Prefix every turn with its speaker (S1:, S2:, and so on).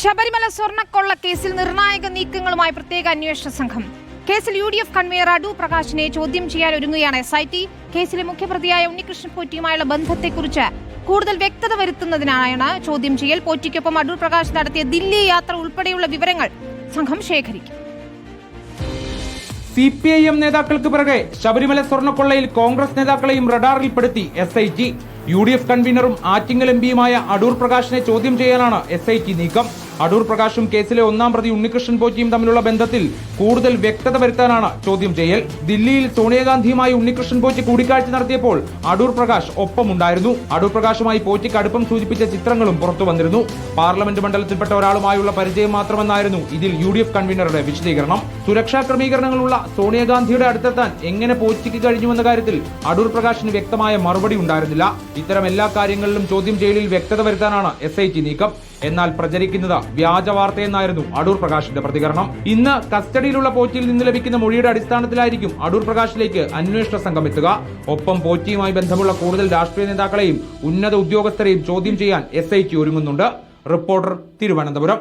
S1: ശബരിമല സ്വർണ്ണക്കൊള്ള കേസിൽ നിർണായക നീക്കങ്ങളുമായി പ്രത്യേക അന്വേഷണ സംഘം. കേസിൽ UDF കൺവീനർ അടൂർ പ്രകാശിനെ ചോദ്യം ചെയ്യാൻ ഒരുങ്ങുകയാണ് SIT. കേസിലെ മുഖ്യപ്രതിയായ ഉണ്ണികൃഷ്ണൻ പോറ്റിയുമായുള്ള ബന്ധത്തെക്കുറിച്ച് കൂടുതൽ വ്യക്തത വരുത്തുന്നതിനാണ് ചോദ്യം ചെയ്യൽ. പോറ്റിക്കൊപ്പം അടൂർ പ്രകാശ് നടത്തിയ ദില്ലി യാത്ര ഉൾപ്പെടെയുള്ള വിവരങ്ങൾ സംഘം ശേഖരിക്കും.
S2: CPIM നേതാക്കൾക്ക് പിറകെ ശബരിമല സ്വർണ്ണക്കൊള്ളയിൽ കോൺഗ്രസ് നേതാക്കളെയും റഡാറിൽപ്പെടുത്തി SIT. UDF കൺവീനറും ആറ്റിങ്ങൽ MPയുമായ അടൂർ പ്രകാശിനെ ചോദ്യം ചെയ്യാനാണ് SIT നീക്കം. അടൂർ പ്രകാശും കേസിലെ ഒന്നാം പ്രതി ഉണ്ണികൃഷ്ണൻ പോറ്റിയും തമ്മിലുള്ള ബന്ധത്തിൽ കൂടുതൽ വ്യക്തത വരുത്താനാണ് ചോദ്യം ചെയ്യൽ. ദില്ലിയിൽ സോണിയാഗാന്ധിയുമായി ഉണ്ണികൃഷ്ണൻ പോറ്റി കൂടിക്കാഴ്ച നടത്തിയപ്പോൾ അടൂർ പ്രകാശ് ഒപ്പമുണ്ടായിരുന്നു. അടൂർ പ്രകാശുമായി പോറ്റിക്ക് അടുപ്പം സൂചിപ്പിച്ച ചിത്രങ്ങളും പുറത്തു വന്നിരുന്നു. പാർലമെന്റ് മണ്ഡലത്തിൽപ്പെട്ട ഒരാളുമായുള്ള പരിചയം മാത്രമെന്നായിരുന്നു ഇതിൽ UDF കൺവീനറുടെ വിശദീകരണം. സുരക്ഷാ ക്രമീകരണങ്ങളുള്ള സോണിയാഗാന്ധിയുടെ അടുത്തെത്താൻ എങ്ങനെ പോറ്റിക്ക് കഴിഞ്ഞുവെന്ന കാര്യത്തിൽ അടൂർ പ്രകാശിന് വ്യക്തമായ മറുപടി ഉണ്ടായിരുന്നില്ല. ഇത്തരം എല്ലാ കാര്യങ്ങളിലും ചോദ്യം ചെയ്യലിൽ വ്യക്തത വരുത്താനാണ് SIT നീക്കം. എന്നാൽ പ്രചരിക്കുന്നത് വ്യാജ വാർത്തയെന്നായിരുന്നു അടൂർ പ്രകാശിന്റെ പ്രതികരണം. ഇന്ന് കസ്റ്റഡിയിലുള്ള പോറ്റിയിൽ നിന്ന് ലഭിക്കുന്ന മൊഴിയുടെ അടിസ്ഥാനത്തിലായിരിക്കും അടൂർ പ്രകാശിലേക്ക് അന്വേഷണ സംഘം എത്തുക. ഒപ്പം പോറ്റിയുമായി ബന്ധമുള്ള കൂടുതൽ രാഷ്ട്രീയ നേതാക്കളെയും ഉന്നത ഉദ്യോഗസ്ഥരെയും ചോദ്യം ചെയ്യാൻ SIT ഒരുങ്ങുന്നുണ്ട്. റിപ്പോർട്ടർ, തിരുവനന്തപുരം.